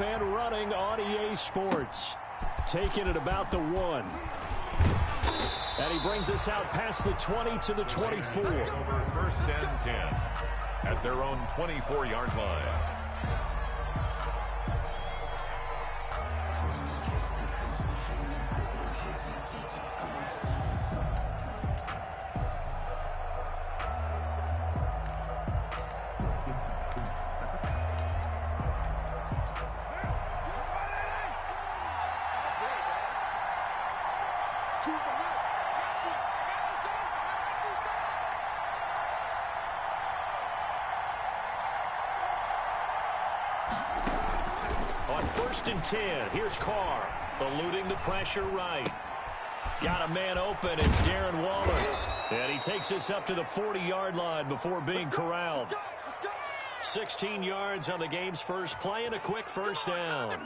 and running on EA Sports. Taking it about the 1. And he brings us out past the 20 to the 24. Over 1st and 10 at their own 24-yard line. On 1st and 10, here's Carr, eluding the pressure right. Got a man open, it's Darren Waller. And he takes us up to the 40-yard line before being corralled. 16 yards on the game's first play and a quick first down.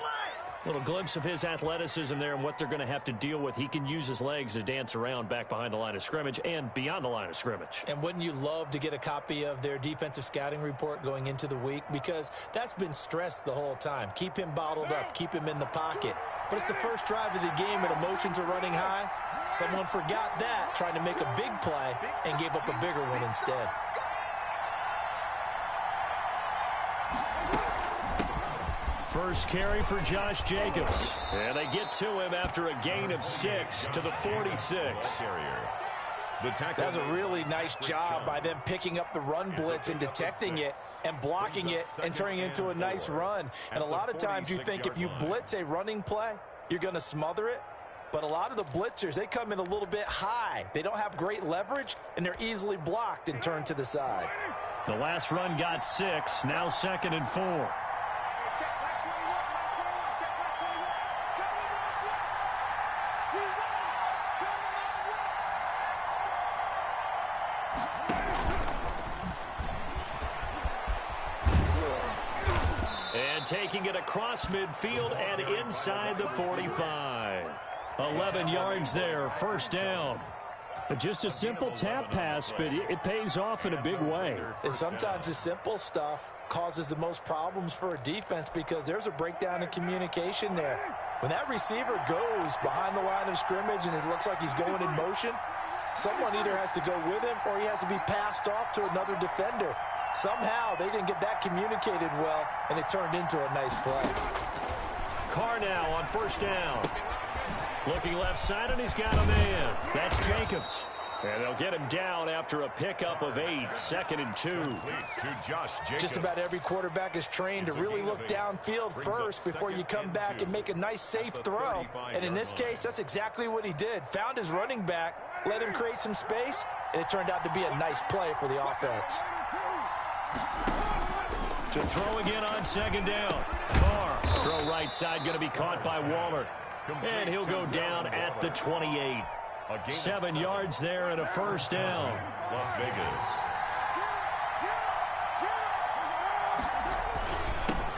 Little glimpse of his athleticism there and what they're going to have to deal with. He can use his legs to dance around back behind the line of scrimmage and beyond the line of scrimmage. And wouldn't you love to get a copy of their defensive scouting report going into the week? Because that's been stressed the whole time. Keep him bottled up. Keep him in the pocket. But it's the first drive of the game and emotions are running high. Someone forgot that, trying to make a big play and gave up a bigger one instead. First carry for Josh Jacobs. And they get to him after a gain of 6 to the 46. That's a really nice job by them picking up the run blitz and detecting it and blocking it and turning it into a nice run. And a lot of times you think if you blitz a running play, you're going to smother it. But a lot of the blitzers, they come in a little bit high. They don't have great leverage, and they're easily blocked and turned to the side. The last run got 6, now 2nd and 4. Taking it across midfield and inside the 45. 11 yards there, first down. Just a simple tap pass, but it pays off in a big way. And sometimes the simple stuff causes the most problems for a defense because there's a breakdown in communication there. When that receiver goes behind the line of scrimmage and it looks like he's going in motion, someone either has to go with him or he has to be passed off to another defender. Somehow they didn't get that communicated well, and it turned into a nice play. Carr now on first down. Looking left side, and he's got a man. That's Jacobs. And they'll get him down after a pickup of 8, 2nd and 2. Just about every quarterback is trained to really look downfield first before you come back and make a nice, safe throw. And in this case, that's exactly what he did. Found his running back, let him create some space, and it turned out to be a nice play for the offense. To throw again on 2nd down. Carr, throw right side, going to be caught by Waller. And he'll go down at the 28. 7 yards there and a first down. Las Vegas.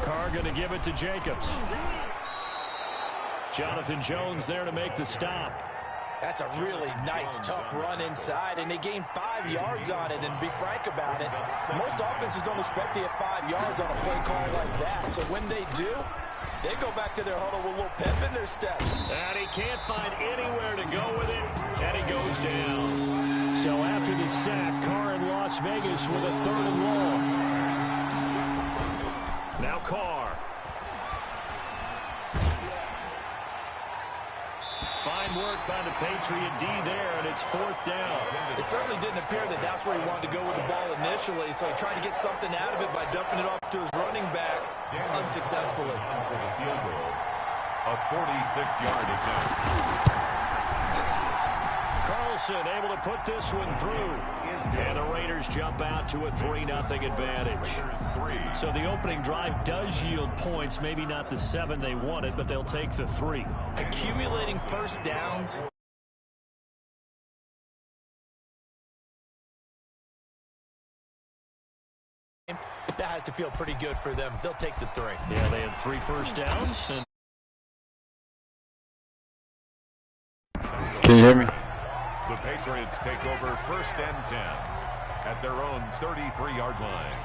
Carr going to give it to Jacobs. Jonathan Jones there to make the stop. That's a really nice, tough run inside, and they gained 5 yards on it. And to be frank about it, most offenses don't expect to get 5 yards on a play call like that. So when they do, they go back to their huddle with a little pep in their steps. And he can't find anywhere to go with it, and he goes down. So after the sack, Carr in Las Vegas with a 3rd and long. Now Carr. Fine work by the Patriot D there, and it's 4th down. It certainly didn't appear that that's where he wanted to go with the ball initially, so he tried to get something out of it by dumping it off to his running back unsuccessfully. For the field goal, a 46-yard attempt. Carlson able to put this one through. And the Raiders jump out to a 3-0 advantage. So the opening drive does yield points, maybe not the 7 they wanted, but they'll take the 3. Accumulating first downs. That has to feel pretty good for them. They'll take the 3. Yeah, they had 3 first downs. And can you hear me? The Patriots take over 1st and 10 at their own 33-yard line.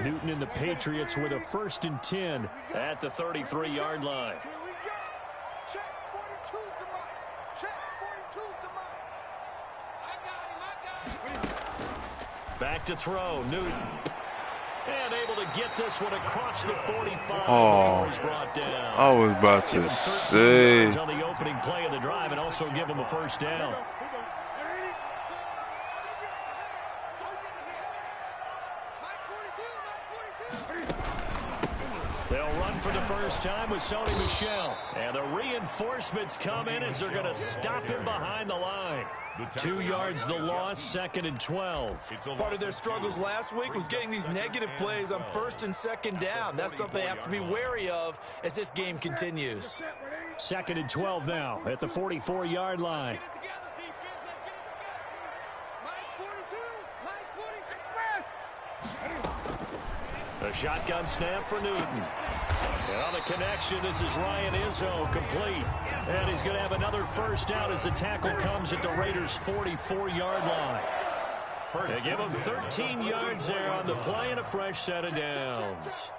Newton and the Patriots with a 1st and 10 at the 33-yard line. Back to throw, Newton. And able to get this one across the 45 before he's brought down. I was about to say. On the opening play of the drive and also give him a 1st down. They'll run for the first time with Sony Michel. And the reinforcements come in as they're going to stop him behind the line. 2 yards the loss, 2nd and 12. Part of their struggles last week was getting these negative plays on 1st and 2nd down. That's something they have to be wary of as this game continues. 2nd and 12 now at the 44-yard line. A shotgun snap for Newton. And on the connection, this is Ryan Izzo complete. And he's going to have another 1st down as the tackle comes at the Raiders' 44-yard line. They give him 13 yards there on the play and a fresh set of downs.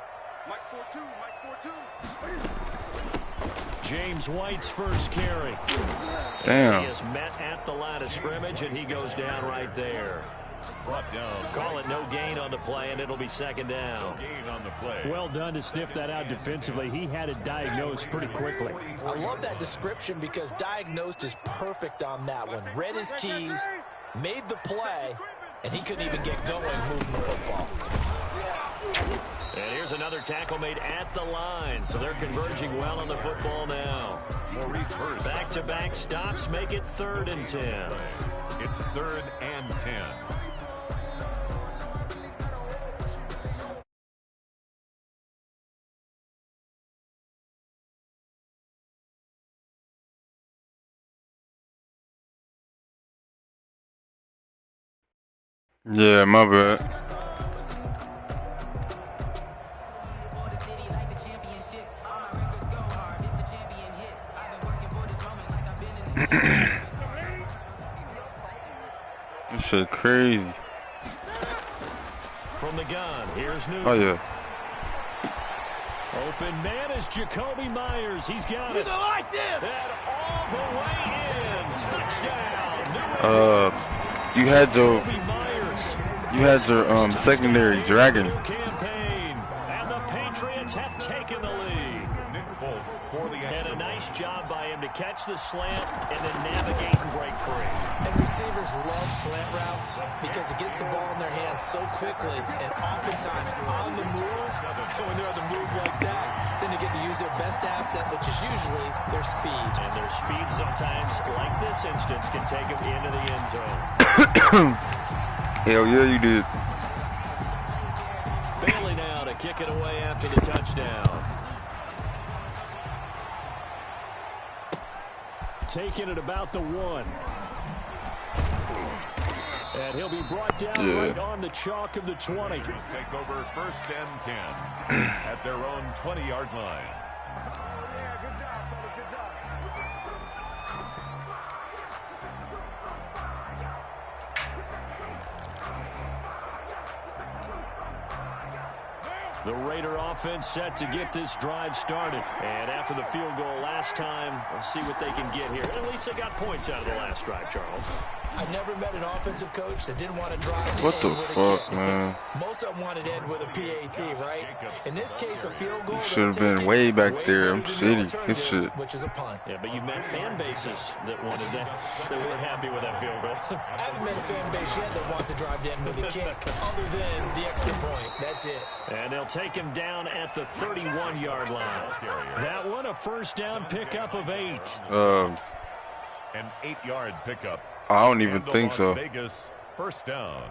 James White's first carry. Damn. He is met at the line of scrimmage, and he goes down right there. Brought down. Call it no gain on the play, and it'll be 2nd down. No gain on the play. Well done to sniff that out defensively. He had it diagnosed pretty quickly. I love that description because diagnosed is perfect on that one. Read his keys, made the play, and he couldn't even get going moving the football. And here's another tackle made at the line, so they're converging well on the football now. Back-to-back stops make it 3rd and 10. It's 3rd and 10. Yeah, my bad. This shit crazy. From the gun, here's Newton. Oh, yeah. Open man is Jacoby Myers. He's got it. Like this. And all the way in. Touchdown. You had your secondary dragging. Campaign, and the Patriots have taken the lead. And a nice job by him to catch the slant and then navigate and break free. And receivers love slant routes because it gets the ball in their hands so quickly and oftentimes on the move. When they're on the move like that, then they get to use their best asset, which is usually their speed. And their speed sometimes, like this instance, can take them into the end zone. Hell yeah, you did. Bailey now to kick it away after the touchdown. Taking it about the 1. And he'll be brought down right on the chalk of the 20. Just take over 1st and 10 at their own 20-yard line. The Raider offense set to get this drive started. And after the field goal last time, we'll see what they can get here. At least they got points out of the last drive, Charles. I've never met an offensive coach that didn't want to drive to What the end with fuck, a kick. man? Most of them wanted to end with a PAT, right? In this case, a field goal. Should have been way back there. I'm shitty. This shit. Which is a punt. Yeah, but you've met fan bases that wanted that. They weren't happy with that field goal. I haven't met a fan base yet that wants to drive to end with a kick other than the extra point. That's it. And they'll take him down at the 31-yard line. That one, a 1st down pickup of 8. An 8-yard pickup. I don't even think so. Las Vegas 1st down.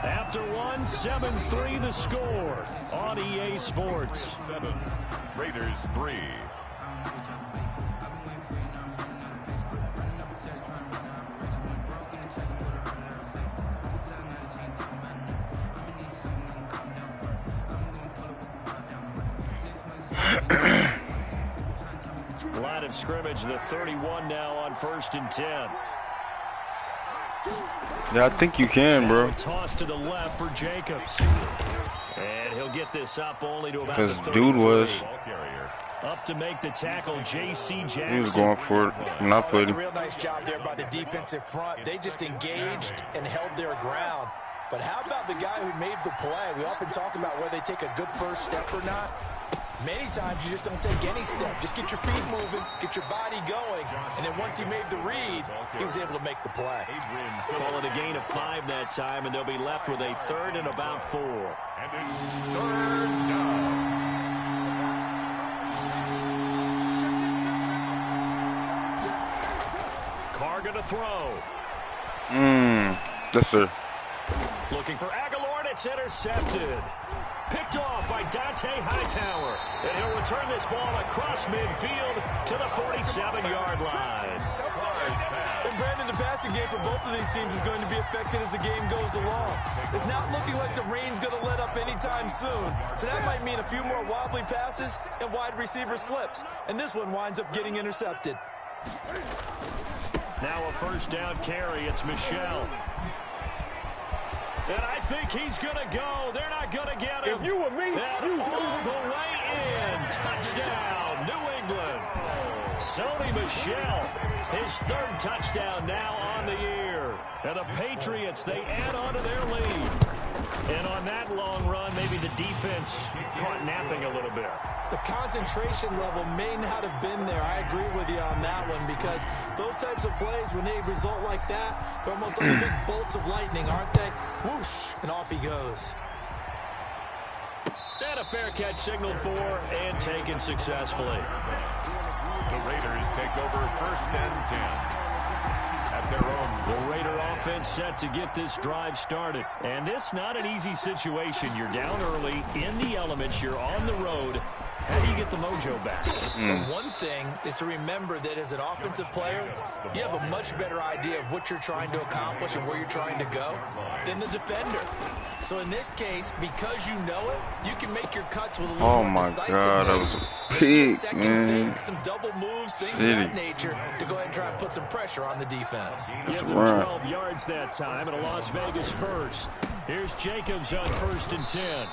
After 1, 7-3 the score on EA Sports. 7, Raiders 3. Line of scrimmage, the 31 now on 1st and 10. Yeah, I think you can, bro. Toss to the left for Jacobs. And he'll get this up only to about Because the 33. dude was. Up to make the tackle, J.C. Jackson. He was going for it when I played That's a him. real nice job there by the defensive front. They just engaged and held their ground. But how about the guy who made the play? We often talk about whether they take a good first step or not. Many times you just don't take any step. Just get your feet moving, get your body going, and then once he made the read, he was able to make the play. Call it a gain of 5 that time, and they'll be left with a 3rd and about 4. And it's 3rd down. Carr gonna throw. Yes, sir. Looking for Aguilar, and it's intercepted. Picked off by Dante Hightower. And he'll return this ball across midfield to the 47-yard line. And Brandon, the passing game for both of these teams is going to be affected as the game goes along. It's not looking like the rain's going to let up anytime soon. So that might mean a few more wobbly passes and wide receiver slips. And this one winds up getting intercepted. Now a first down carry. It's Michel. And I think he's going to go. They're not going to get him. If you were me, and all the way in. Touchdown, New England. Sony Michel, his 3rd touchdown now on the year. And the Patriots, they add on to their lead. And on that long run, maybe the defense caught napping a little bit. The concentration level may not have been there. I agree with you on that one because those types of plays, when they result like that, they're almost like big bolts of lightning, aren't they? Whoosh, and off he goes. And a fair catch signaled for and taken successfully. The Raiders take over 1st and 10. At their own. The Raider offense set to get this drive started. And this not an easy situation. You're down early, in the elements, you're on the road. How do you get the mojo back? Well, one thing is to remember that as an offensive player, you have a much better idea of what you're trying to accomplish and where you're trying to go than the defender. So in this case, because you know it, you can make your cuts with a little more decisiveness. God, that was a pick, second man. think, some double moves, things of that nature to go ahead and try and put some pressure on the defense. Give them 12 yards that time and a Las Vegas first. Here's Jacobs on 1st and 10.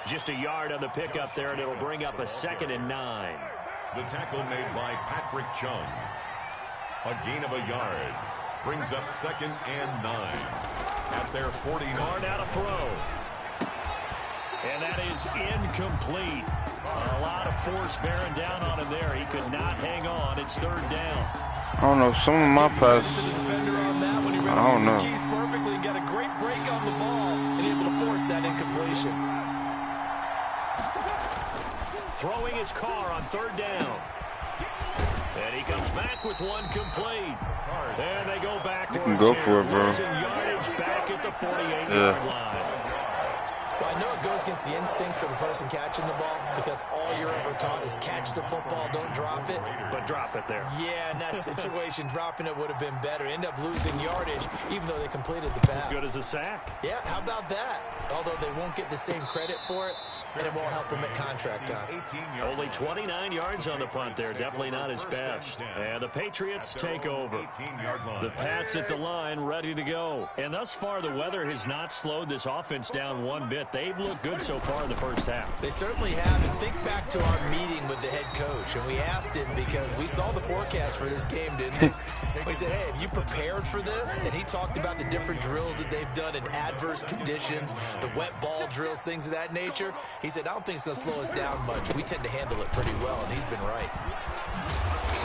Just a yard on the pickup there, and it'll bring up a 2nd and 9. The tackle made by Patrick Chung. A gain of a yard. Brings up 2nd and 9. At their 49. Carr now to throw. And that is incomplete. A lot of force bearing down on him there. He could not hang on. It's 3rd down. I don't know. Some of my passes, I don't know. Keys perfectly, got a great break on the ball and able to force that incompletion. Throwing his Carr on 3rd down. And he comes back with one complete. And they go back. You can go for it, bro. Yardage back at the 48-yard line. Well, I know it goes against the instincts of the person catching the ball because all you're ever taught is catch the football, don't drop it. But drop it there. Yeah, in that situation, dropping it would have been better. End up losing yardage, even though they completed the pass. As good as a sack. Yeah, how about that? Although they won't get the same credit for it, and it won't help them at contract time. Only 29 yards on the punt there. Definitely not his best. And the Patriots take over. The Pats at the line ready to go. And thus far, the weather has not slowed this offense down one bit. They've looked good so far in the first half. They certainly have. And think back to our meeting with the head coach. And we asked him because we saw the forecast for this game, didn't we? We said, hey, have you prepared for this? And he talked about the different drills that they've done in adverse conditions, the wet ball drills, things of that nature. He said, I don't think it's going to slow us down much. We tend to handle it pretty well, and he's been right.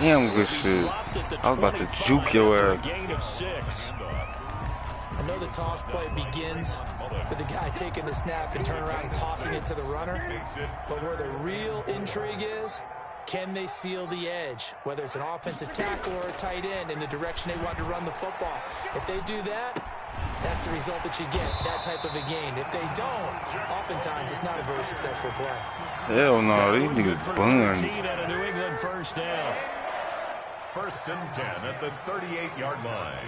Damn good shit. I was about to juke your ass. Gain of 6. I know the toss play begins with the guy taking the snap and turn around and tossing it to the runner. But where the real intrigue is, can they seal the edge, whether it's an offensive tackle or a tight end in the direction they want to run the football? If they do that, that's the result that you get, that type of a gain. If they don't, oftentimes it's not a very successful play. Hell no, these niggas buns. At a New England first down. 1st and 10 at the 38-yard line.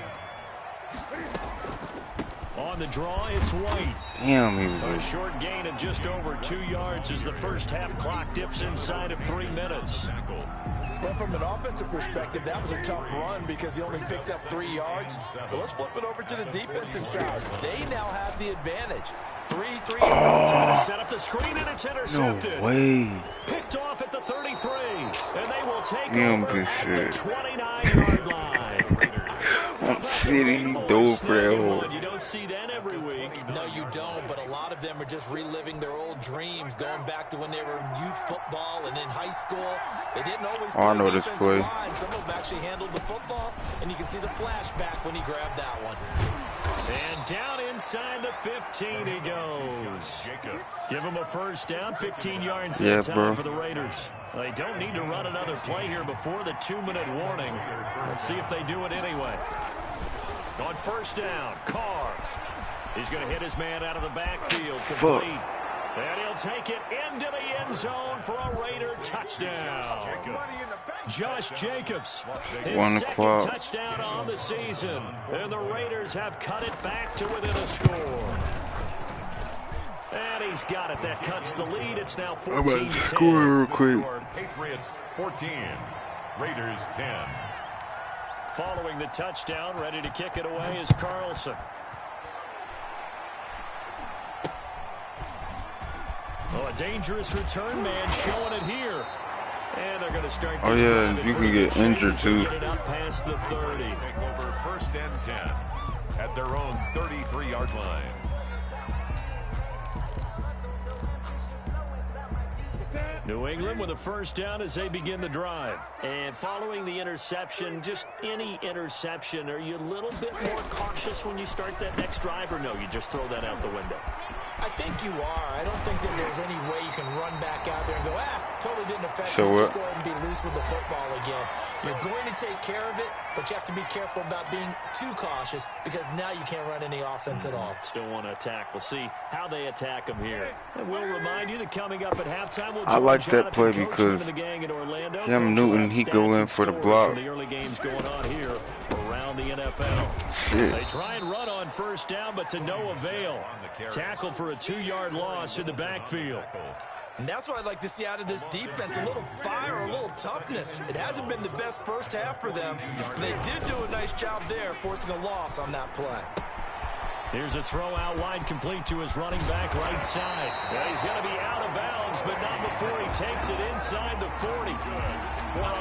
On the draw, it's White. Damn, he A was short gain of just over 2 yards as the first half clock dips inside of 3 minutes. Well, from an offensive perspective, that was a tough run because he only picked up 3 yards. But let's flip it over to the defensive side. They now have the advantage. 3-3. Trying to set up the screen, and it's intercepted. No way. Picked off at the 33, and they will take Damn over good at shit. the 29-yard line. I'm sitting, he dove for that hole. You don't see that every week. No, you don't, but a lot of them are just reliving their old dreams, going back to when they were in youth football and in high school. They didn't always play I know this defensive play. line. Some of them actually handled the football, and you can see the flashback when he grabbed that one. And down inside the 15 he goes. Give him a first down, 15 yards Yeah, in time bro. for the Raiders. They don't need to run another play here before the 2-minute warning. Let's see if they do it anyway. On first down, Carr. He's going to hit his man out of the backfield. Complete. And he'll take it into the end zone for a Raider touchdown. Josh Jacobs, his 1 second o'clock. touchdown on the season. And the Raiders have cut it back to within a score. And he's got it. That cuts the lead. It's now 14-10. I'm about to score real quick. Patriots 14, Raiders 10. Following the touchdown, ready to kick it away is Carlson. Oh, a dangerous return man showing it here. And they're going to start this Oh, drive yeah, in you can really get good injured, shape and too. Get it up past the 30. Take over first and 10 at their own 33-yard line. New England with a first down as they begin the drive. And following the interception, just any interception, are you a little bit more cautious when you start that next drive, or no, you just throw that out the window? I think you are. I don't think that there's any way you can run back out there and go, totally didn't affect So me. what? Just go ahead and be loose with the football again. You're going to take care of it, but you have to be careful about being too cautious because now you can't run any offense at all. Still want to attack. We'll see how they attack them here. And we'll remind you that coming up at halftime, we'll I join like that Jonathan play Coachman because and the gang in Orlando. Cam Coach Newton, will have he go stats in and for the scores block. from the early games going on here around the NFL. Shit. They try and run on first down, but to no avail. Tackled for a 2-yard loss in the backfield. And that's what I'd like to see out of this defense, a little fire, a little toughness. It hasn't been the best first half for them. They did do a nice job there, forcing a loss on that play. Here's a throw out wide, complete to his running back right side. Yeah, he's going to be out of bounds, but not before he takes it inside the 40. Well,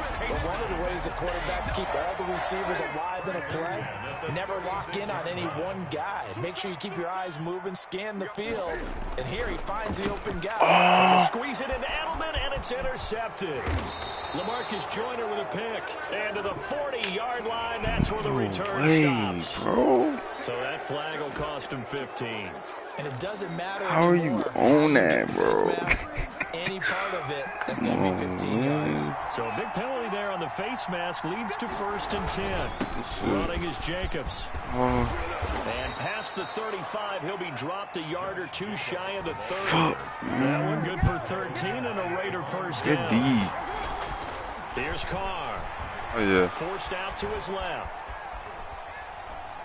one of the ways that quarterbacks keep all the receivers alive in a play, never lock in on any one guy. Make sure you keep your eyes moving, scan the field, and here he finds the open guy. Squeeze it into Edelman, and it's intercepted. LaMarcus Joyner with a pick. And to the 40-yard line, that's where the return stops. Bro. So that flag will cost him 15. And it doesn't matter How are you on that, bro? Any part of it, that's going to be 15 yards. So a big penalty there on the face mask leads to 1st and 10. Running is Jacobs. And past the 35, he'll be dropped a yard or two shy of the 30. That one good for 13 and a Raider first Good down. D. Here's Carr. Oh, yeah. Forced out to his left.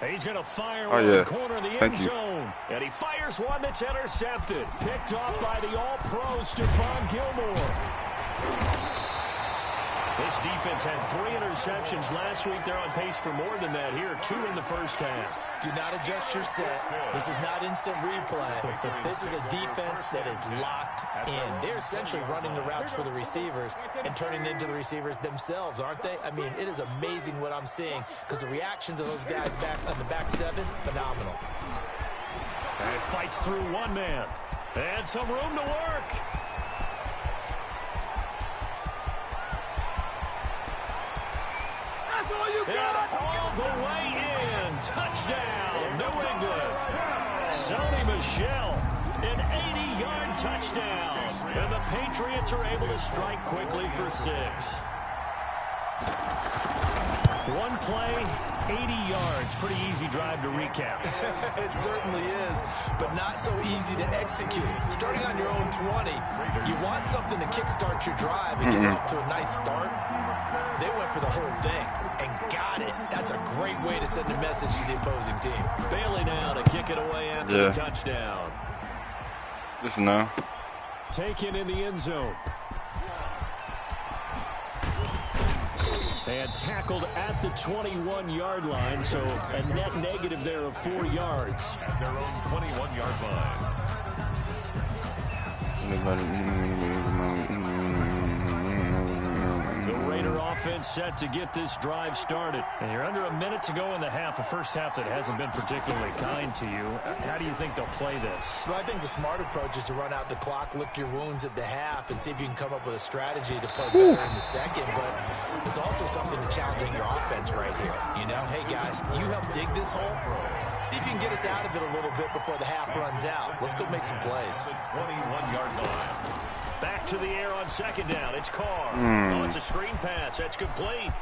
He's going to fire Oh, one yeah. in the corner of the end Thank you. zone. And he fires one that's intercepted. Picked off by the all-pro Stephon Gilmore. This defense had 3 interceptions last week. They're on pace for more than that here. 2 in the first half. Do not adjust your set. This is not instant replay. This is a defense that is locked in. They're essentially running the routes for the receivers and turning into the receivers themselves, aren't they? I mean, it is amazing what I'm seeing because the reactions of those guys back on the back 7, phenomenal. And it fights through one man. And some room to work. That's all you And all the way in. Touchdown, New England. Sony Michel, an 80-yard touchdown. And the Patriots are able to strike quickly for 6. One play, 80 yards. Pretty easy drive to recap. It certainly is, but not so easy to execute. Starting on your own 20, you want something to kickstart your drive and get off to a nice start. They went for the whole thing and got it. That's a great way to send a message to the opposing team. Bailey now to kick it away after the touchdown. Just now. Taken in the end zone. And tackled at the 21-yard line, so a net negative there of 4 yards. At their own 21-yard line. The Raider offense set to get this drive started. And you're under a minute to go in the half, a first half that hasn't been particularly kind to you. How do you think they'll play this? Well, I think the smart approach is to run out the clock, lick your wounds at the half, and see if you can come up with a strategy to play better in the second. But there's also something challenging your offense right here. You know, hey, guys, you help dig this hole. See if you can get us out of it a little bit before the half runs out. Let's go make some plays. The 21-yard line. Back to the air on second down. It's Carr. Oh, it's a screen pass. That's complete.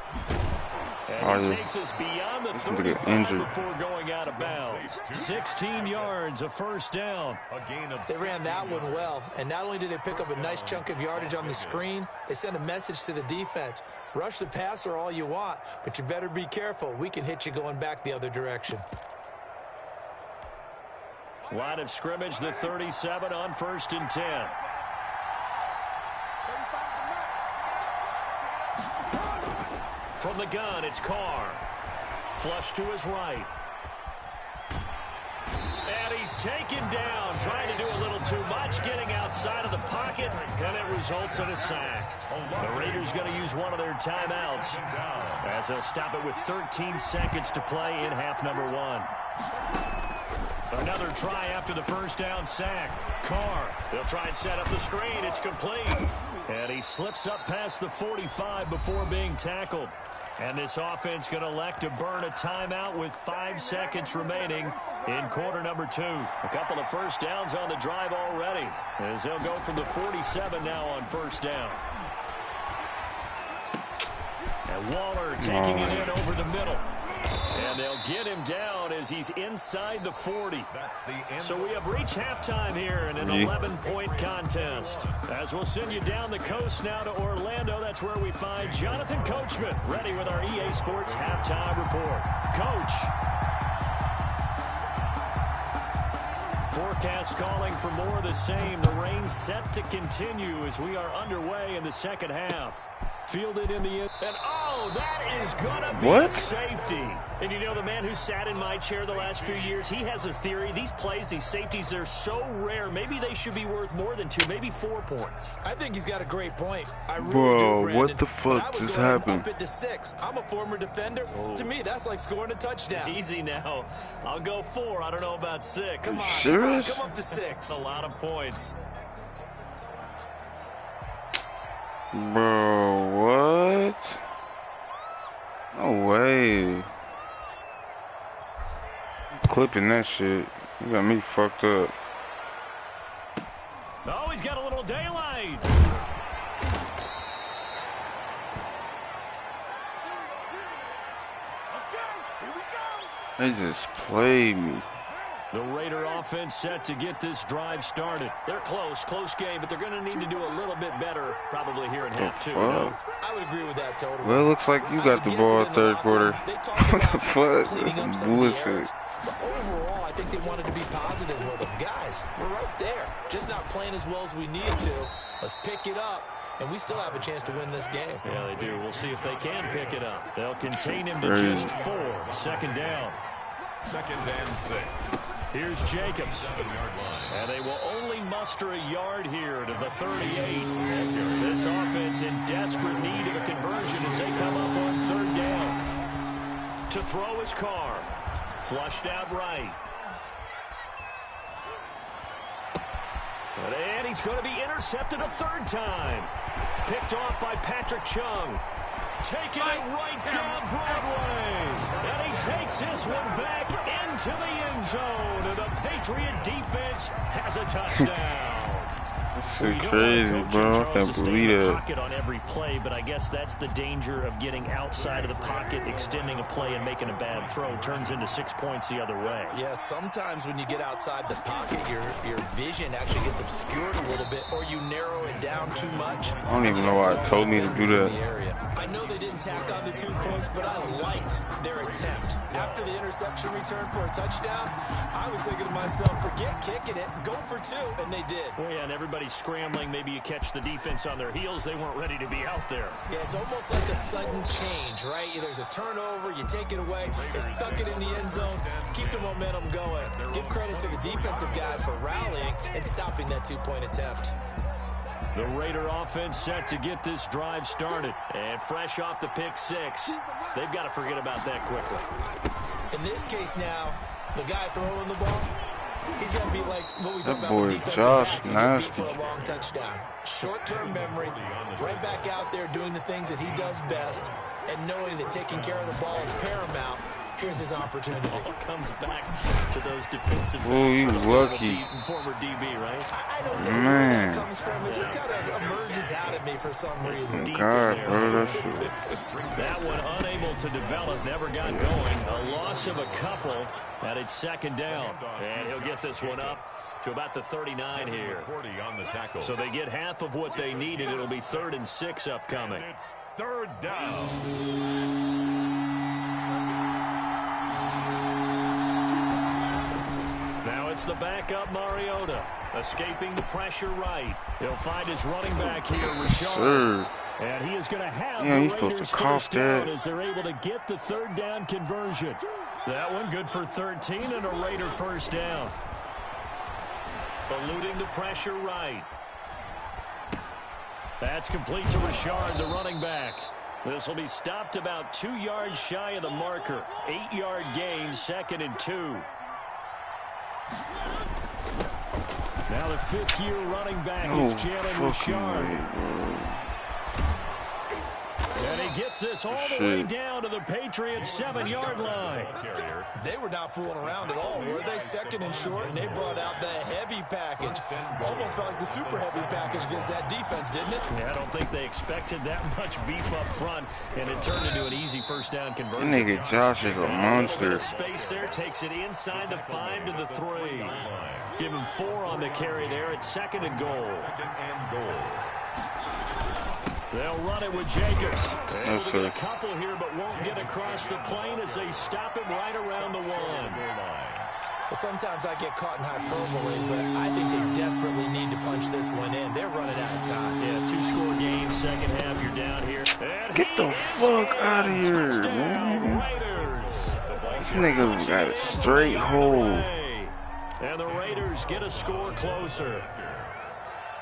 And he takes us beyond the 35 before going out of bounds. 16 yards, a first down. A gain of They ran that one well, and not only did they pick up a nice chunk of yardage on the screen, they sent a message to the defense. Rush the passer all you want, but you better be careful. We can hit you going back the other direction. Line of scrimmage, the 37 on 1st and 10. From the gun, it's Carr. Flush to his right. And he's taken down, trying to do a little too much, getting outside of the pocket, and it results in a sack. The Raiders going to use one of their timeouts as they'll stop it with 13 seconds to play in half number 1. Another try after the first down sack. Carr, they'll try and set up the screen. It's complete. And he slips up past the 45 before being tackled. And this offense going to elect to burn a timeout with 5 seconds remaining in quarter number 2. A couple of first downs on the drive already, as they'll go from the 47 now on first down. And Waller taking it in over the middle. And they'll get him down as he's inside the 40. So we have reached halftime here in an 11-point contest. As we'll send you down the coast now to Orlando, that's where we find Jonathan Coachman, ready with our EA Sports halftime report. Coach. Forecast calling for more of the same. The rain set to continue as we are underway in the second half. Fielded in the end. And, oh, that is going to be a safety. And you know, the man who sat in my chair the last few years, he has a theory. These plays, these safeties, they're so rare. Maybe they should be worth more than 2, maybe 4 points. I think he's got a great point. I really Bro, do, Brandon. what the fuck just happened? Up it to 6. I'm a former defender. Oh. To me, that's like scoring a touchdown. Easy now. I'll go 4. I don't know about 6. Come on. Serious? Come up to 6. That's a lot of points. Bro, what? No way. Clipping that shit. You got me fucked up. Oh, he's got a little daylight. They just played me. The Raider offense set to get this drive started. They're close game, but they're going to need to do a little bit better probably here in half 2. I would agree with that totally. Well, it looks like you got the ball in third quarter. What the fuck? That's some bullshit. But overall, I think they wanted to be positive with them. Guys, we're right there. Just not playing as well as we need to. Let's pick it up. And we still have a chance to win this game. Yeah, they do. We'll see if they can pick it up. They'll contain him to just 4. Second down. 2nd and 6. Here's Jacobs. And they will only muster a yard here to the 38. This offense in desperate need of a conversion as they come up on 3rd down. To throw his Carr. Flushed out right. And he's going to be intercepted a 3rd time. Picked off by Patrick Chung. Taking it right down Broadway. And he takes this one back into the end zone. And the Patriot defense has a touchdown. That's so crazy, bro. I can't believe that. Pocket on every play, but I guess that's the danger of getting outside of the pocket, extending a play and making a bad throw. Turns into 6 points the other way. Yeah, sometimes when you get outside the pocket, your vision actually gets obscured a little bit, or you narrow it down too much. I don't even know why it told me to do that. I know they didn't tack on the 2 points, but I liked their attempt. After the interception return for a touchdown, I was thinking to myself, forget kicking it, go for 2, and they did. Well, yeah, and everybody everybody's scrambling. Maybe you catch the defense on their heels. They weren't ready to be out there. Yeah, it's almost like a sudden change, right? There's a turnover, you take it away, they stuck it in the end zone, keep the momentum going. Give credit to the defensive guys for rallying and stopping that two-point attempt. The Raider offense set to get this drive started. And fresh off the pick six, they've got to forget about that quickly. In this case now, the guy throwing the ball, he's got to be like what we talk That about with boy defensive Josh backs. He nasty. for a long touchdown. Short-term memory, right back out there doing the things that he does best, and knowing that taking care of the ball is paramount. Here's his opportunity. All comes back to those defensive backs. Oh, you lucky. Former DB, right? I don't know Man. where that comes from. It just kind of emerges out of me for some reason. Deep God, in bro, there. that shit. That one unable to develop, never got going. A loss of a couple, and it's second down. And he'll get this one up to about the 39 here. So they get half of what they needed. It'll be 3rd and 6 upcoming. It's 3rd down. Now it's the backup Mariota, escaping the pressure right. He'll find his running back here, Rashard. Sir. And he is going to have Yeah, the he's supposed to Raiders cough first down that. as they're able to get the 3rd down conversion. That one good for 13 and a Raider first down. Eluding the pressure right. That's complete to Rashard, the running back. This will be stopped about 2 yards shy of the marker. 8-yard gain, 2nd and 2. Now the 5th-year running back is Jalen Rashard. And he gets this all the way down to the Patriots' 7-yard line. They were not fooling around at all, were they? 2nd and short, and they brought out the heavy package. Almost felt like the super heavy package against that defense, didn't it? Yeah, I don't think they expected that much beef up front, and it turned into an easy first down conversion. That nigga Josh is a monster. Space there, takes it inside the 5 to the 3. Give him 4 on the carry there at 2nd and goal. 2nd and goal. They'll run it with Jacobs. Yes, Able to sir. get a couple here, but won't get across the plane as they stop him right around the 1. Well, sometimes I get caught in hyperbole, but I think they desperately need to punch this one in. They're running out of time. Yeah, 2-score game, second half, you're down here. And Get the fuck out of here, touchdown, man. Raiders. This nigga got a straight hold. And the Raiders get a score closer.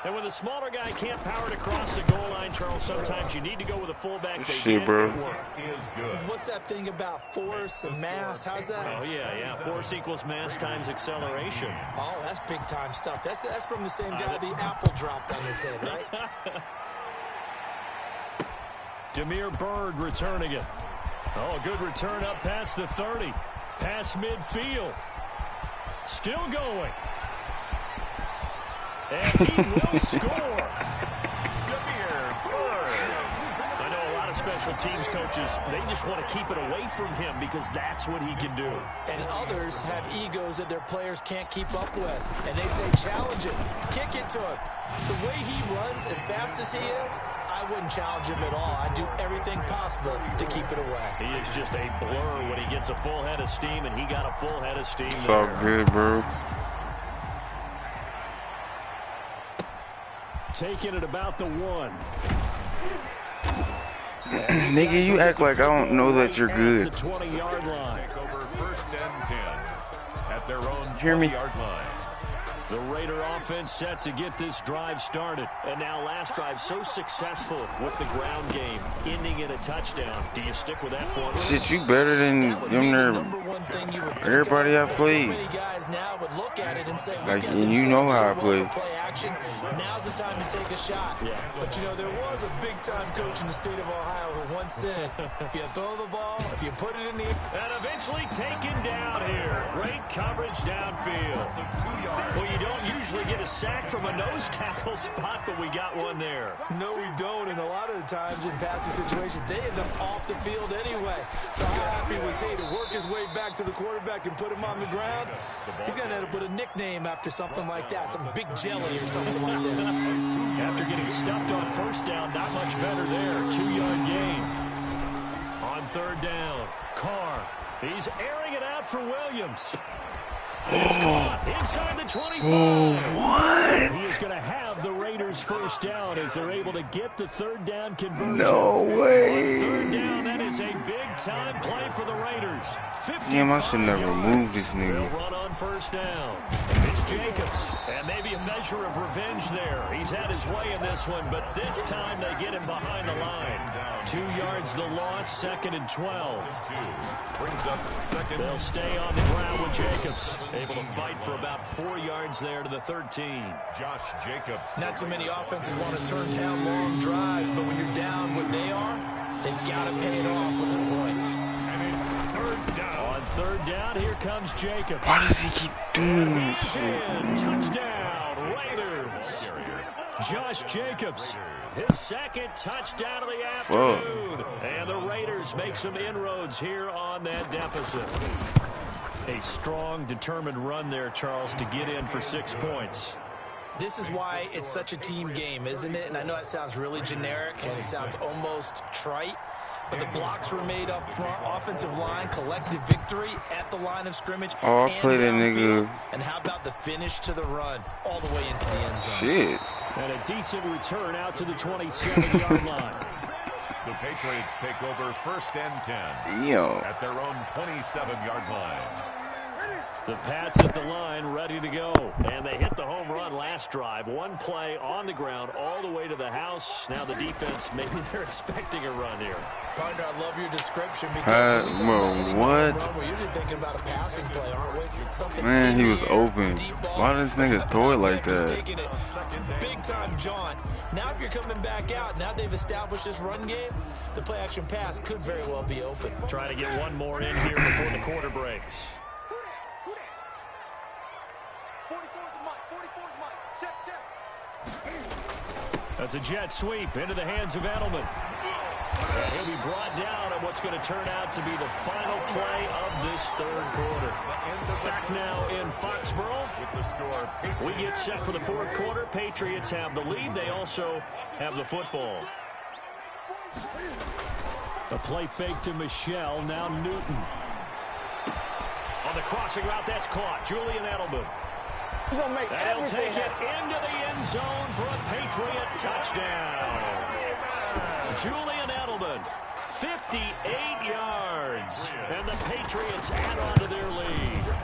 And when the smaller guy can't power it across the goal line, Charles, sometimes you need to go with a fullback. They Shit, did. bro. It worked. Is good. What's that thing about force and mass? How's that? Oh, yeah. Force equals mass times acceleration. Oh, that's big-time stuff. That's from the same guy the apple dropped on his head, right? Damiere Byrd returning it. Oh, good return up past the 30. Past midfield. Still going. And he will score. I know a lot of special teams coaches, they just want to keep it away from him because that's what he can do. And others have egos that their players can't keep up with. And they say, challenge it. Kick it to him. The way he runs as fast as he is, I wouldn't challenge him at all. I'd do everything possible to keep it away. He is just a blur when he gets a full head of steam, and he got a full head of steam It's all there. good, bro. Taking it about the 1. Nigga, you act like I don't know that you're good. The 20-yard line. Take over 1st and 10 at their own Hear me? 20-yard line. The Raider offense set to get this drive started. And now last drive so successful with the ground game, ending in a touchdown. Do you stick with that formula? Shit, you better than That would be them the there. number one thing you would think Everybody of, I but played. So many guys now would look at it and say, Like, got and you know themselves how I so play. well for play action. Now's the time to take a shot. Yeah. But, you know, there was a big-time coach in the state of Ohio who once said, if you throw the ball, if you put it in the... And eventually taken down here. Great coverage downfield. Well, you don't usually get a sack from a nose tackle spot, but we got one there. No, we don't, and a lot of the times in passing situations, they end up off the field anyway. So how happy was he to work his way back to the quarterback and put him on the ground? He's going to have to put a nickname after something like that, some big jelly or something like that. After getting stuffed on first down, not much better there. 2-yard gain. On 3rd down, Carr. He's airing it out for Williams. It's caught inside the 25. What? He is going to have the Raiders first down as they're able to get the third down conversion. No way. On third down, that is a big-time play for the Raiders. Damn, I should never move this nigga. They'll run on first down. It's Jacobs, and maybe a measure of revenge there. He's had his way in this one, but this time they get him behind the line. 2 yards the loss, 2nd and 12. They'll stay on the ground with Jacobs, able to fight for about 4 yards there to the 13. Josh Jacobs. Not too many offenses want to turn down long drives, but when you're down what they are, they've got to pay it off with some points. On third down, here comes Jacobs. Why does he keep doing this? He's in. Touchdown, Raiders. Josh Jacobs, his second touchdown of the afternoon. And the Raiders make some inroads here on that deficit. A strong, determined run there, Charles, to get in for 6 points. This is why it's such a team game, isn't it? And I know that sounds really generic and it sounds almost trite, but the blocks were made up front, offensive line, collective victory at the line of scrimmage. Oh, I play that nigga. And how about the finish to the run all the way into the end zone? Shit. And a decent return out to the 27-yard line. The Patriots take over 1st and 10. Yo. At their own 27-yard line. The Pats at the line, ready to go. And they hit the home run last drive. One play on the ground all the way to the house. Now the defense, maybe they're expecting a run here. Partner, I love your description because when we talk about hitting what? a run, we're usually thinking about a passing play, aren't we? Something Man, he was in the air, open. deep ball. Why does nigga throw it like Just that? taking it. Big time jaunt. Now if you're coming back out, now they've established this run game, the play action pass could very well be open. Trying to get one more in here before the quarter breaks. That's a jet sweep into the hands of Edelman. And he'll be brought down on what's going to turn out to be the final play of this third quarter. Back now in Foxborough. We get set for the fourth quarter. Patriots have the lead. They also have the football. A play fake to Michelle. Now Newton. On the crossing route, that's caught. Julian Edelman. And he'll take it into the end zone for a Patriot touchdown. Julian Edelman, 58 yards. And the Patriots add on to their lead.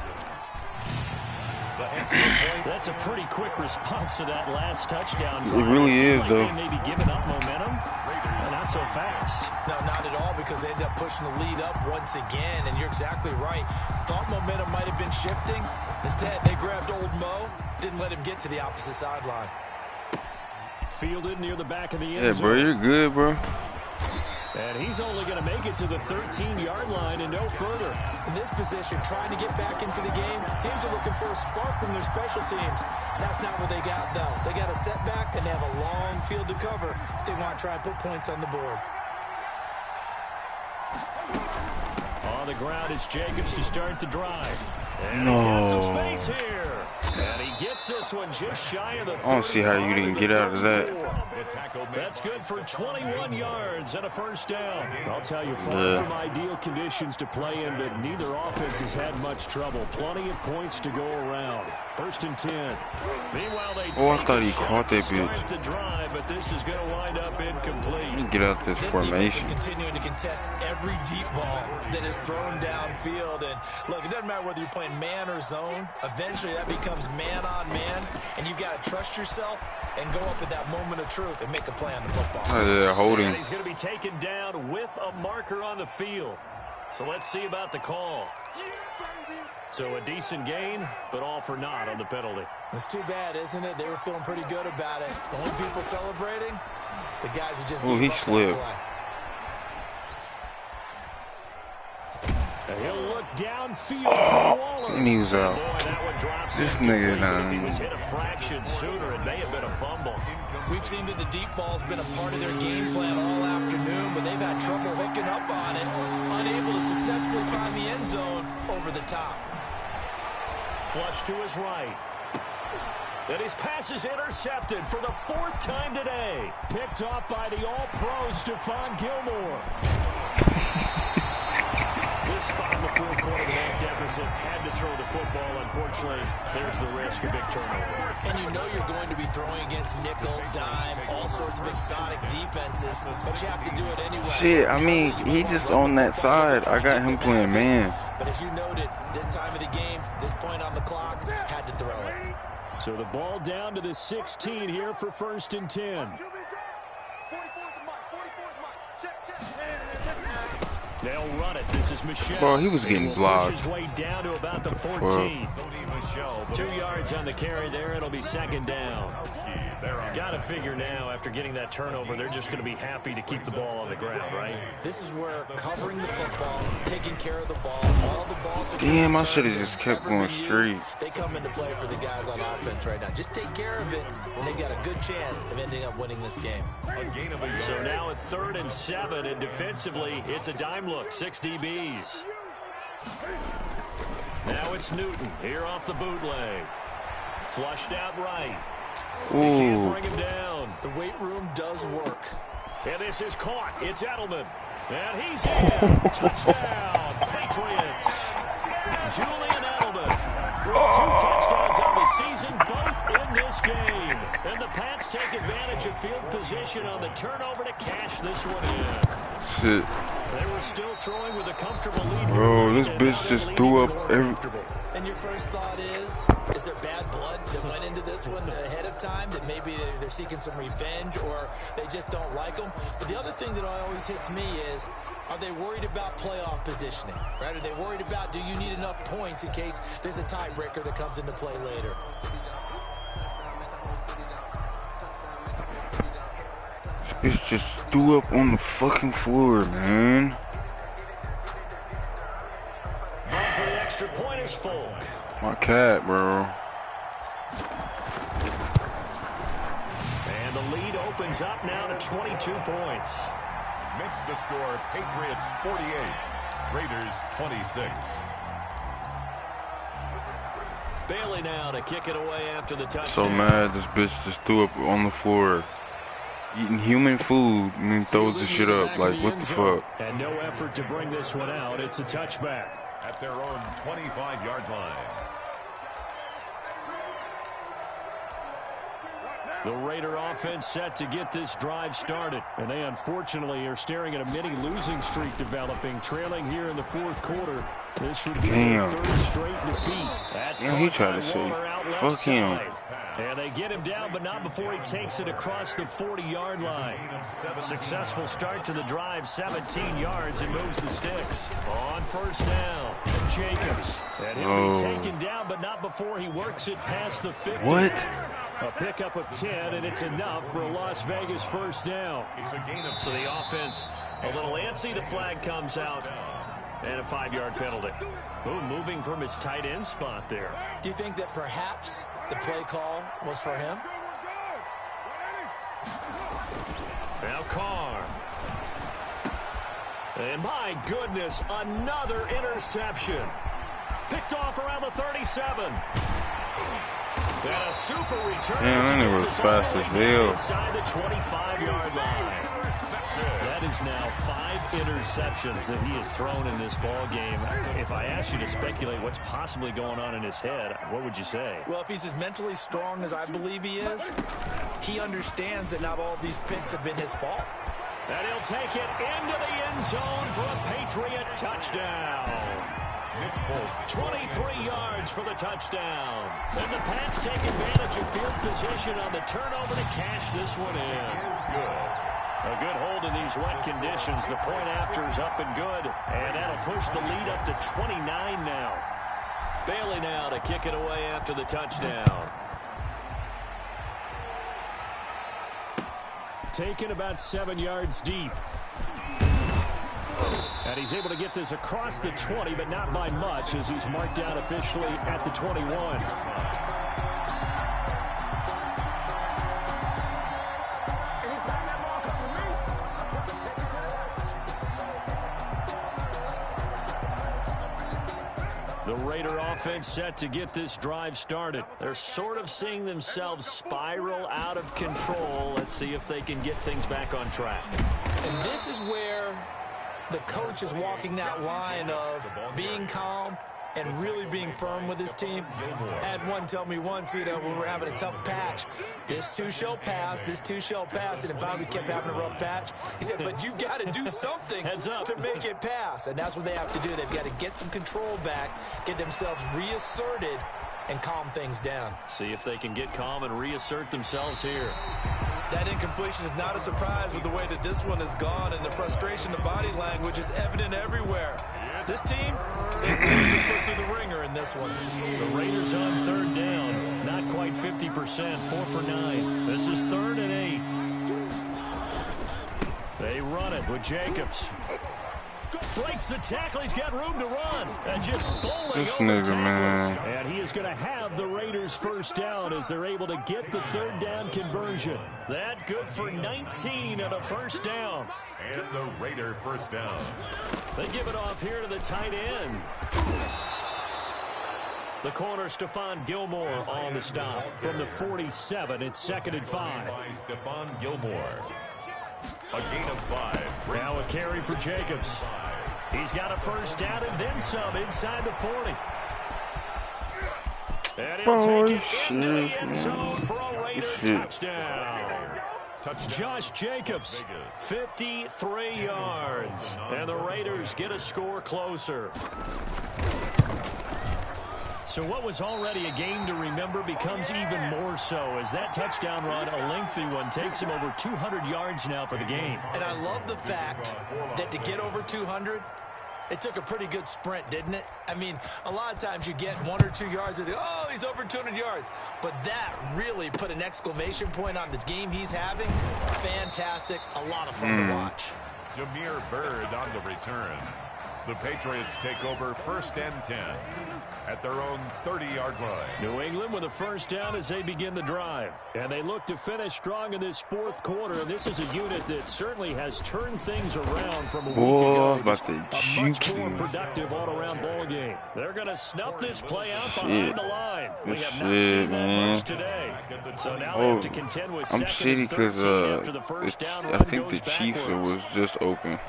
That's a pretty quick response to that last touchdown drive. It really is, like though. They maybe giving up momentum. Not so fast. No, not at all, because they end up pushing the lead up once again, and you're exactly right. Thought momentum might have been shifting. Instead, they grabbed old Mo, didn't let him get to the opposite sideline. Fielded near the back of the end zone. Yeah, bro, you're good, bro. And he's only going to make it to the 13-yard line and no further. In this position, trying to get back into the game, teams are looking for a spark from their special teams. That's not what they got, though. They got a setback, and they have a long field to cover if they want to try and put points on the board. On the ground, it's Jacobs to start the drive. And he's got some space here. And he gets this one just shy of the 35. I don't see how you didn't get out of that. That's good for 21 yards and a first down. I'll tell you, far from ideal conditions to play in, but neither offense has had much trouble. Plenty of points to go around. 1st and 10. Meanwhile, they I thought he caught that bitch. the drive, but this is going to wind up incomplete. Let me get out this formation. Defense is continuing to contest every deep ball that is thrown downfield. And look, it doesn't matter whether you're playing man or zone. Eventually, that becomes man on man, and you got to trust yourself and go up at that moment of truth and make a play on the football. Oh, yeah, holding. And he's going to be taken down with a marker on the field. So let's see about the call. So a decent gain, but all for naught on the penalty. It's too bad, isn't it? They were feeling pretty good about it. The only people celebrating, the guys who just he slipped. He'll look downfield for Waller. And he was out. Boy, that one drops This in nigga complete. If he done. was hit a fraction sooner, it may have been a fumble. We've seen that the deep ball's been a part of their game plan all afternoon, but they've had trouble hooking up on it, unable to successfully find the end zone over the top. Flush to his right. And his pass is intercepted for the 4th time today. Picked off by the All-Pro Stephon Gilmore. The spot in the fourth quarter with that deficit. Had to throw the football. Unfortunately, there's the risk of big turnover. And you know you're going to be throwing against nickel, dime, all sorts of exotic defenses, but you have to do it anyway. Shit, I mean, he just on that side. I got him playing man. But as you noted, this time of the game, this point on the clock, had to throw it. So the ball down to the 16 here for 1st and 10. They'll run it. This is Michelle. Bro, he was getting blocked. Push his way down to about the 14. 2 yards on the carry there. It'll be 2nd down. Got to figure now, after getting that turnover, they're just going to be happy to keep the ball on the ground, right? This is where covering the football, taking care of the ball, all the balls. Damn, I should have just kept going straight. They come into play for the guys on offense right now. Just take care of it when they've got a good chance of ending up winning this game. So now at 3rd and 7, and defensively, it's a dime look. 6 DBs. Now it's Newton here off the bootleg. Flushed out right. They can't bring him down. The weight room does work. And this is caught. It's Edelman. And he's in. Touchdown, Patriots. Julian Edelman with 2 touchdowns on the season, both in this game. And the Pats take advantage of field position on the turnover to cash this one in. Shit. They were still throwing with a comfortable lead. Bro, this bitch just threw up every... And your first thought is there bad blood that went into this one ahead of time, that maybe they're seeking some revenge or they just don't like them? But the other thing that always hits me is, are they worried about playoff positioning? Right? Are they worried about, do you need enough points in case there's a tiebreaker that comes into play later? This bitch just threw up on the fucking floor, man. For the extra point is Folk. My cat, bro. And the lead opens up now to 22 points. Makes the score Patriots 48, Raiders 26. Bailey now to kick it away after the touchdown. So mad this bitch just threw up on the floor. Eating human food and then throws the shit up. Like, what the fuck? And no effort to bring this one out. It's a touchback. At their own 25-yard line. The Raider offense set to get this drive started. And they unfortunately are staring at a mini losing streak developing, trailing here in the 4th quarter. This would be their 3rd straight defeat. That's he tried to say, fuck him. And they get him down, but not before he takes it across the 40-yard line. Successful start to the drive, 17 yards, and moves the sticks. On 1st down, Jacobs. And he'll be taken down, but not before he works it past the 50. What? A pickup of 10, and it's enough for a Las Vegas 1st down. So the offense a little antsy. The flag comes out, and a 5-yard penalty. Ooh, moving from his tight end spot there. Do you think that perhaps the play call was for him? Now Carr. And my goodness, another interception. Picked off around the 37. And a super return. Damn, that nigga was fast as hell. Inside the 25-yard line. That is now 5 interceptions that he has thrown in this ball game. If I asked you to speculate what's possibly going on in his head, what would you say? Well, if he's as mentally strong as I believe he is, he understands that not all of these picks have been his fault. And he'll take it into the end zone for a Patriot touchdown. 23 yards for the touchdown. And the Pats take advantage of field position on the turnover to cash this one in. A good hold in these wet conditions. The point after is up and good. And that'll push the lead up to 29 now. Bailey now to kick it away after the touchdown. Taken about 7 yards deep. And he's able to get this across the 20, but not by much, as he's marked down officially at the 21. The Raider offense set to get this drive started. They're sort of seeing themselves spiral out of control. Let's see if they can get things back on track. And this is where the coach is walking that line of being calm and really being firm with his team. I had one tell me once, when we were having a tough patch, this too shall pass, and if we kept having a rough patch, he said, but you've got to do something to make it pass, and that's what they have to do. They've got to get some control back, get themselves reasserted, and calm things down. See if they can get calm and reassert themselves here. That incompletion is not a surprise with the way that this one has gone, and the frustration, the body language is evident everywhere. This team, they've really been put through the ringer in this one. The Raiders on third down. Not quite 50%, 4 for 9. This is 3rd and 8. They run it with Jacobs. Breaks the tackle. He's got room to run. And just bowling this over nigga, tackles. man. And he is going to have the Raiders first down as they're able to get the third down conversion. That good for 19 on a first down. And the Raider first down. They give it off here to the tight end. The corner, Stephon Gilmore on the stop. From the 47, it's 2nd and 5. By Stephon Gilmore. A gain of 5. Now a carry for Jacobs. He's got a first down and then some inside the 40. And he'll take it into the end zone for a Raider touchdown. Josh Jacobs, 53 yards. And the Raiders get a score closer. So what was already a game to remember becomes even more so as that touchdown run, a lengthy one, takes him over 200 yards now for the game. And I love the fact that to get over 200, it took a pretty good sprint, didn't it? I mean, a lot of times you get 1 or 2 yards and oh, he's over 200 yards. But that really put an exclamation point on the game he's having. Fantastic. A lot of fun to watch. Jameer Byrd on the return. The Patriots take over 1st and 10 at their own 30-yard line. New England with a first down as they begin the drive. And they look to finish strong in this 4th quarter. And this is a unit that certainly has turned things around from a week ago. About a much more productive all-around ball game. They're going to snuff this play out behind the line. We have not seen that much today. So now they have to contend with I'm 2nd shitty and 13 because after the first down I run think the goes Chiefs backwards. was just open.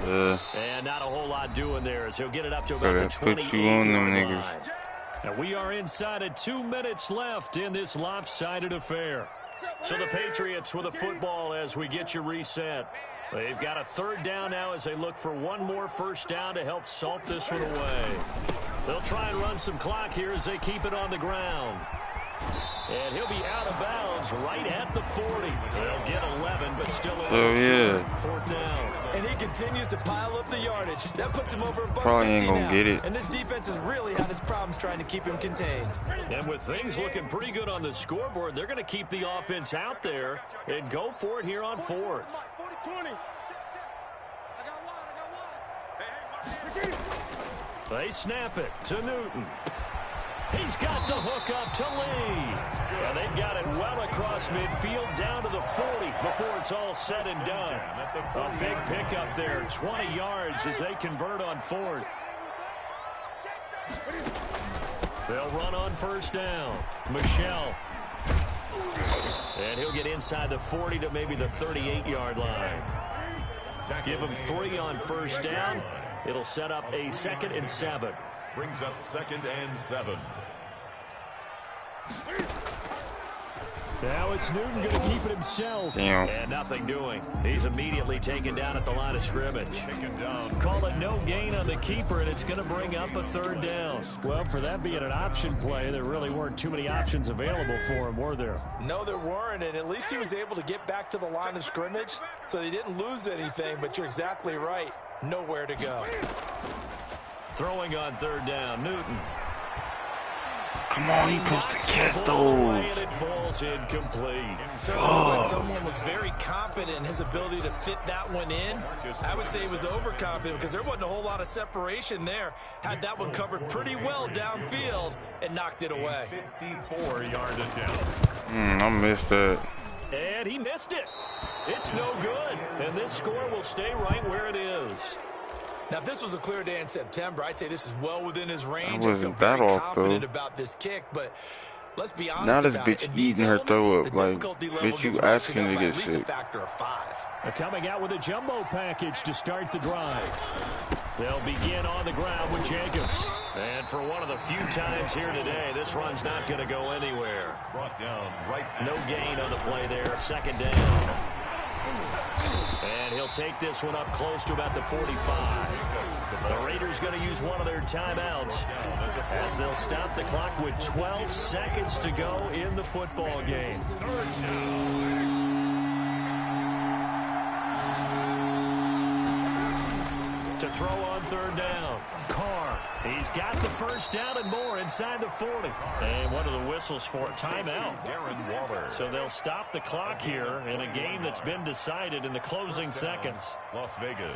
And not a whole lot doing there as he'll get it up to about the 28-yard line. And we are inside of 2 minutes left in this lopsided affair. So the Patriots with a football as we get you reset. They've got a third down now as they look for one more first down to help salt this one away. They'll try and run some clock here as they keep it on the ground. And he'll be out of bounds right at the 40. They'll get 11, but still fourth down. And he continues to pile up the yardage. That puts him over $150 Probably ain't gonna now. get it. And this defense has really had its problems trying to keep him contained. And with things looking pretty good on the scoreboard, they're going to keep the offense out there and go for it here on 4th. They snap it to Newton. He's got the hook up to Lee. And they've got it well across midfield down to the 40 before it's all said and done. A big pickup there, 20 yards as they convert on 4th. They'll run on first down. Michelle. And he'll get inside the 40 to maybe the 38-yard line. Give him 3 on first down. It'll set up a 2nd and 7. Brings up 2nd and 7. Now it's Newton going to keep it himself. Damn. And nothing doing. He's immediately taken down at the line of scrimmage. Call it no gain on the keeper, and it's going to bring up a third down. Well, for that being an option play, there really weren't too many options available for him, were there? No, there weren't, and at least he was able to get back to the line of scrimmage, so he didn't lose anything, but you're exactly right. Nowhere to go. Throwing on third down, Newton. Come on, he supposed to catch And those. it falls incomplete. Certainly when someone was very confident in his ability to fit that one in, I would say he was overconfident because there wasn't a whole lot of separation there. Had that one covered pretty well downfield and knocked it away. 54-yard attempt. I missed that. And he missed it. It's no good. And this score will stay right where it is. Now, if this was a clear day in September, I'd say this is well within his range. I wasn't I feel very that off, confident though. about this kick, but Let's be honest Now this about it. bitch In these eating her elements, throw the up. Like, difficulty level bitch, you gets ratcheted asking up to by get at least a sick. factor of 5. They're coming out with a jumbo package to start the drive. They'll begin on the ground with Jacobs. And for one of the few times here today, this run's not going to go anywhere. Brought down right. No gain on the play there. Second down. And he'll take this one up close to about the 45. The Raiders going to use one of their timeouts as they'll stop the clock with 12 seconds to go in the football game. To throw on third down. Carr. He's got the first down and more inside the 40. And what are the whistles for? Timeout. Darren Waller. So they'll stop the clock here in a game that's been decided in the closing seconds. Las Vegas.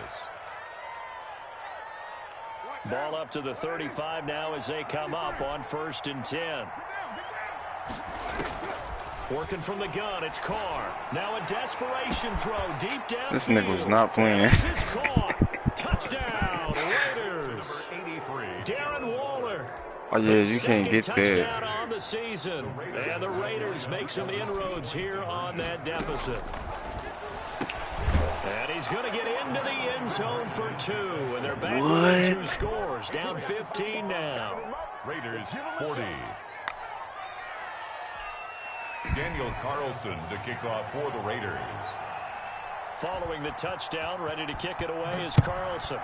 Ball up to the 35 now as they come up on 1st and 10. Working from the gun, it's Carr. Now a desperation throw deep down. This nigga was not playing. This is caught. Touchdown, Raiders. 83. Darren Waller. Oh, yeah, you can't get Second that. touchdown on the season. And the Raiders make some inroads here on that deficit. And he's going to get into the end zone for 2. And they're back with 2 scores. Down 15 now. Raiders 40. Daniel Carlson to kick off for the Raiders. Following the touchdown, ready to kick it away is Carlson.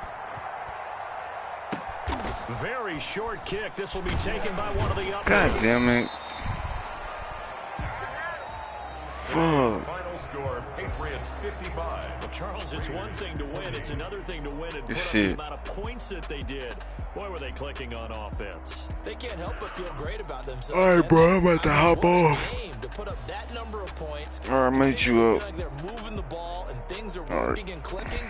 Very short kick. This will be taken by one of the up. God damn it. Fuck. Final score, Patriots 55. Well, Charles, it's one thing to win. It's another thing to win and put up Shit. the amount of points that they did. Boy, were they clicking on offense. They can't help but feel great about themselves. All right, bro, I'm about to hop what a off. game to put up that number of points. All right, mate, you up. Like they're moving the ball and things are All working and clicking.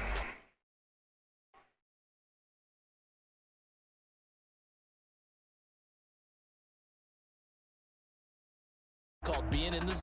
Called being in the